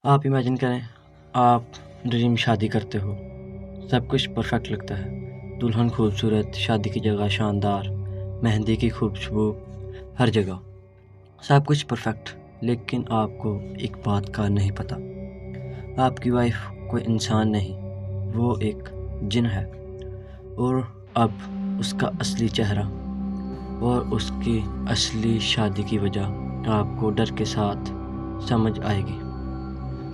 आप इमेजिन करें, आप ड्रीम शादी करते हो, सब कुछ परफेक्ट लगता है। दुल्हन खूबसूरत, शादी की जगह शानदार, मेहंदी की खुशबू हर जगह, सब कुछ परफेक्ट। लेकिन आपको एक बात का नहीं पता, आपकी वाइफ कोई इंसान नहीं, वो एक जिन है। और अब उसका असली चेहरा और उसकी असली शादी की वजह आपको डर के साथ समझ आएगी।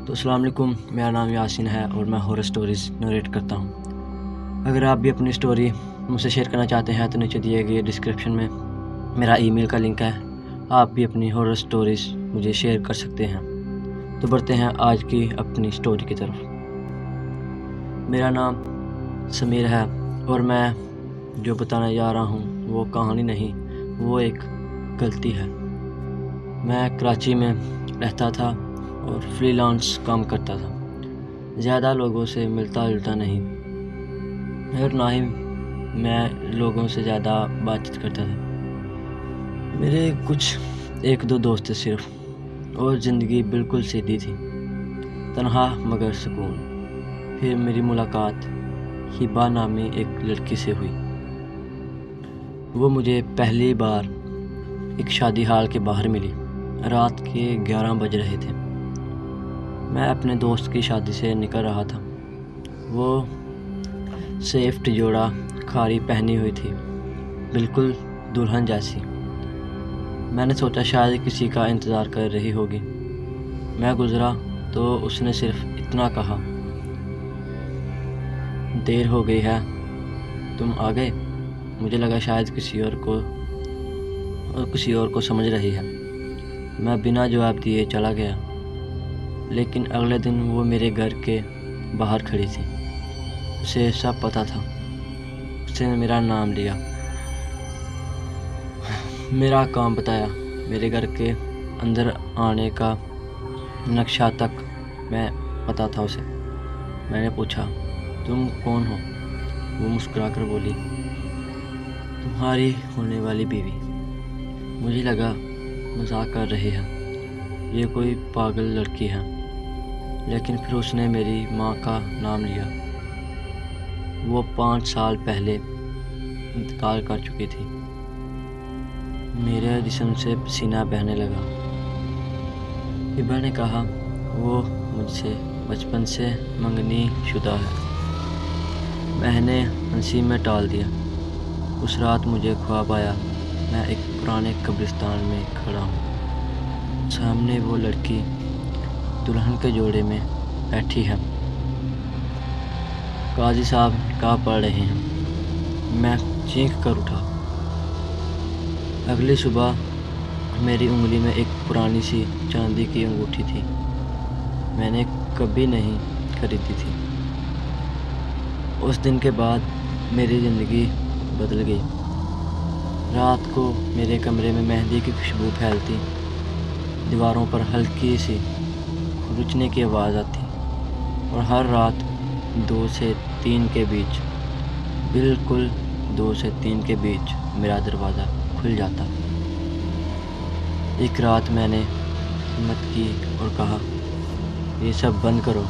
तो अस्सलाम वालेकुम, मेरा नाम यासीन है और मैं हॉरर स्टोरीज़ नरेट करता हूँ। अगर आप भी अपनी स्टोरी मुझसे शेयर करना चाहते हैं तो नीचे दिए गए डिस्क्रिप्शन में मेरा ईमेल का लिंक है, आप भी अपनी हॉरर स्टोरीज़ मुझे शेयर कर सकते हैं। तो बढ़ते हैं आज की अपनी स्टोरी की तरफ। मेरा नाम समीर है और मैं जो बताने जा रहा हूँ वो कहानी नहीं, वो एक गलती है। मैं कराची में रहता था और फ्रीलांस काम करता था। ज़्यादा लोगों से मिलता जुलता नहीं और ना ही मैं लोगों से ज़्यादा बातचीत करता था। मेरे कुछ एक दो दोस्त थे सिर्फ, और ज़िंदगी बिल्कुल सीधी थी, तन्हा मगर सुकून। फिर मेरी मुलाकात हिबा नामी एक लड़की से हुई। वो मुझे पहली बार एक शादी हाल के बाहर मिली। रात के 11 बज रहे थे। मैं अपने दोस्त की शादी से निकल रहा था। वो सेफ जोड़ा खारी पहनी हुई थी, बिल्कुल दुल्हन जैसी। मैंने सोचा शायद किसी का इंतज़ार कर रही होगी। मैं गुज़रा तो उसने सिर्फ इतना कहा, देर हो गई है, तुम आ गए। मुझे लगा शायद किसी और को समझ रही है। मैं बिना जवाब दिए चला गया। लेकिन अगले दिन वो मेरे घर के बाहर खड़ी थी। उसे सब पता था। उसने मेरा नाम लिया, मेरा काम बताया, मेरे घर के अंदर आने का नक्शा तक मैं पता था उसे। मैंने पूछा, तुम कौन हो? वो मुस्कुराकर बोली, तुम्हारी होने वाली बीवी। मुझे लगा मजाक कर रही है, ये कोई पागल लड़की है। लेकिन फिर उसने मेरी माँ का नाम लिया। वो 5 साल पहले इंतकाल कर चुकी थी। मेरे जिस्म से पसीना बहने लगा। हिबा ने कहा, वो मुझसे बचपन से मंगनी शुदा है। मैंने हंसी में टाल दिया। उस रात मुझे ख्वाब आया, मैं एक पुराने कब्रिस्तान में खड़ा हूँ। सामने वो लड़की दुल्हन के जोड़े में बैठी है। काजी साहब निकाह पढ़ रहे हैं। मैं चीख कर उठा। अगली सुबह मेरी उंगली में एक पुरानी सी चांदी की अंगूठी थी। मैंने कभी नहीं खरीदी थी। उस दिन के बाद मेरी ज़िंदगी बदल गई। रात को मेरे कमरे में मेहंदी की खुशबू फैलती, दीवारों पर हल्की सी रुचने की आवाज़ आती, और हर रात 2 से 3 के बीच, बिल्कुल 2 से 3 के बीच मेरा दरवाज़ा खुल जाता। एक रात मैंने हिम्मत की और कहा, ये सब बंद करो।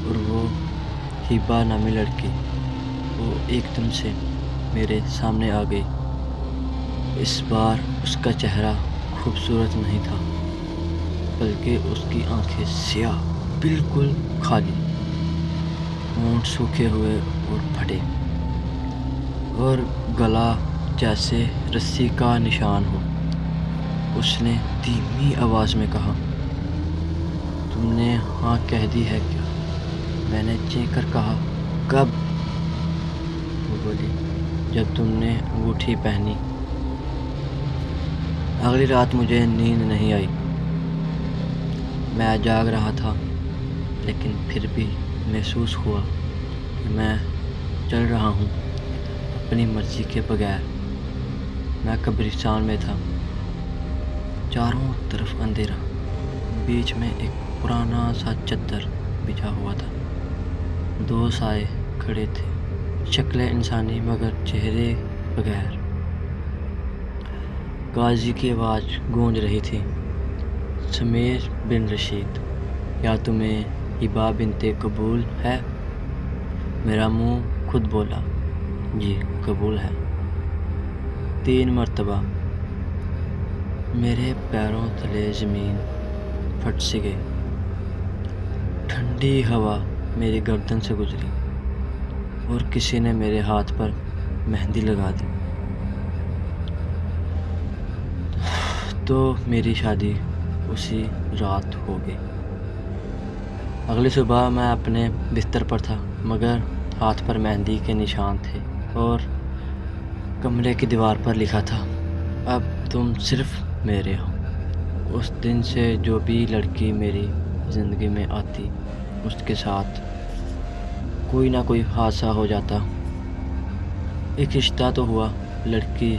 और वो हिबा नामी लड़की वो एकदम से मेरे सामने आ गई। इस बार उसका चेहरा खूबसूरत नहीं था, बल्कि उसकी आंखें स्याह, बिल्कुल खाली, होंठ सूखे हुए और फटे, और गला जैसे रस्सी का निशान हो। उसने धीमी आवाज़ में कहा, तुमने हाँ कह दी है क्या? मैंने चीख कर कहा, कब? वो बोली, जब तुमने अंगूठी पहनी। अगली रात मुझे नींद नहीं आई। मैं जाग रहा था, लेकिन फिर भी महसूस हुआ कि मैं चल रहा हूँ अपनी मर्ज़ी के बगैर। मैं कब्रिस्तान में था, चारों तरफ अंधेरा, बीच में एक पुराना सा चद्दर बिछा हुआ था। 2 साए खड़े थे, शक्लें इंसानी मगर चेहरे बगैर। काजी की आवाज़ गूंज रही थी, समीर बिन रशीद। کیا تمہیں ہبا بنت قبول ہے؟ میرا منہ خود بولا، جی قبول ہے۔ 3 مرتبہ میرے پیروں تلے زمین پھٹ سی گئی، ٹھنڈی ہوا میری گردن سے گزری اور کسی نے میرے ہاتھ پر مہندی لگا دی۔ تو میری شادی اسی رات ہو گئی۔ اگلی صبح میں اپنے بستر پر تھا، مگر ہاتھ پر مہندی کے نشان تھے اور کمرے کی دیوار پر لکھا تھا، اب تم صرف میرے ہو۔ اس دن سے جو بھی لڑکی میری زندگی میں آتی، اس کے ساتھ کوئی نہ کوئی حادثہ ہو جاتا۔ ایک رشتہ تو ہوا، لڑکی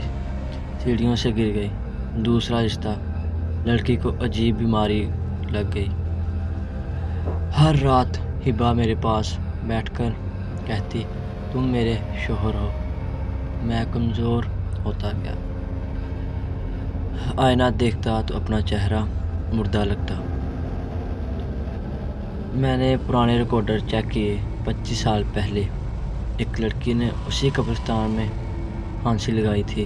سیڑھیوں سے گر گئی۔ دوسرا رشتہ، لڑکی کو عجیب بیماری لگ گئی۔ ہر رات ہبا میرے پاس بیٹھ کر کہتی، تم میرے شوہر ہو۔ میں کمزور ہوتا گیا، آئینہ دیکھتا تو اپنا چہرہ مردہ لگتا۔ میں نے پرانے ریکارڈر چیک کیے، 25 سال پہلے ایک لڑکی نے اسی قبرستان میں پھانسی لگائی تھی،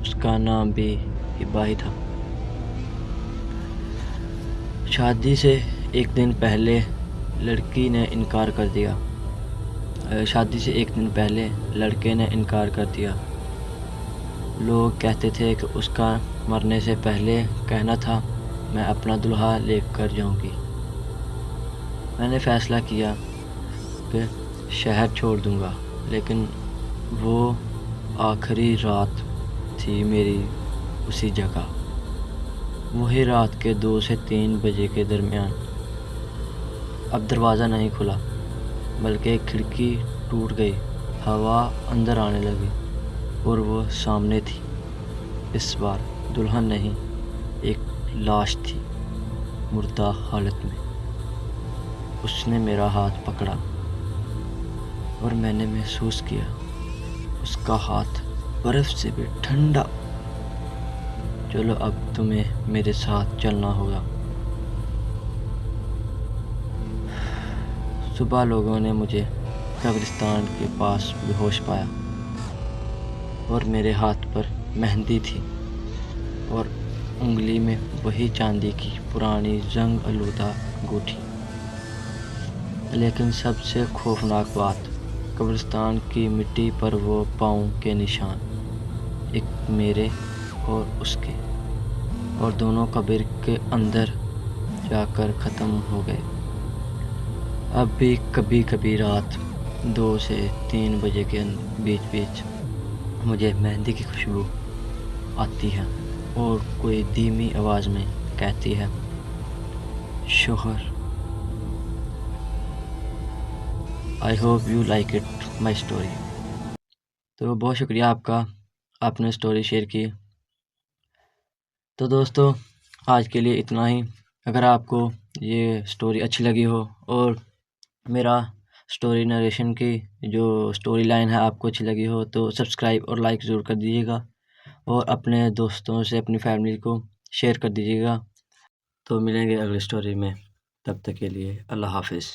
اس کا نام بھی ہبا ہی تھا۔ شادی سے ایک دن پہلے لڑکے نے انکار کر دیا۔ لوگ کہتے تھے کہ اس کا مرنے سے پہلے کہنا تھا، میں اپنا دلہا لے کر جاؤں گی۔ میں نے فیصلہ کیا کہ شہر چھوڑ دوں گا، لیکن وہ آخری رات تھی میری اسی جگہ، وہی رات کے 2 سے 3 بجے کے درمیان۔ اب دروازہ نہیں کھلا، بلکہ ایک کھڑکی ٹوٹ گئی، ہوا اندر آنے لگی اور وہ سامنے تھی۔ اس بار دلہن نہیں، ایک لاش تھی، مردہ حالت میں۔ اس نے میرا ہاتھ پکڑا اور میں نے محسوس کیا اس کا ہاتھ برف سے بھی ٹھنڈا۔ چلو اب تمہیں میرے ساتھ چلنا ہوگا۔ صبح لوگوں نے مجھے قبرستان کے پاس بے ہوش پایا اور میرے ہاتھ پر مہندی تھی اور انگلی میں وہی چاندی کی پرانی زنگ آلودہ انگوٹھی۔ لیکن سب سے خوفناک بات، قبرستان کی مٹی پر وہ پاؤں کے نشان، ایک میرے اور اس کے، اور دونوں قبر کے اندر جا کر ختم ہو گئے۔ اب بھی کبھی کبھی رات 2 سے 3 بجے کے بیچ مجھے مہندی کی خوشبو آتی ہے اور کوئی دھیمی آواز میں کہتی ہے، شوہر۔ I hope you like it my story۔ تو بہت شکریہ آپ کا، آپ نے سٹوری شیئر کی۔ تو دوستو آج کے لیے اتنا ہی۔ اگر آپ کو یہ سٹوری اچھی لگی ہو اور میرا سٹوری نریشن کی جو سٹوری لائن ہے آپ کو اچھی لگی ہو، تو سبسکرائب اور لائک ضرور کر دیجیے گا اور اپنے دوستوں سے، اپنی فیملی کو شیئر کر دیجیے گا۔ تو ملیں گے اگلی سٹوری میں، تب تک کے لیے اللہ حافظ۔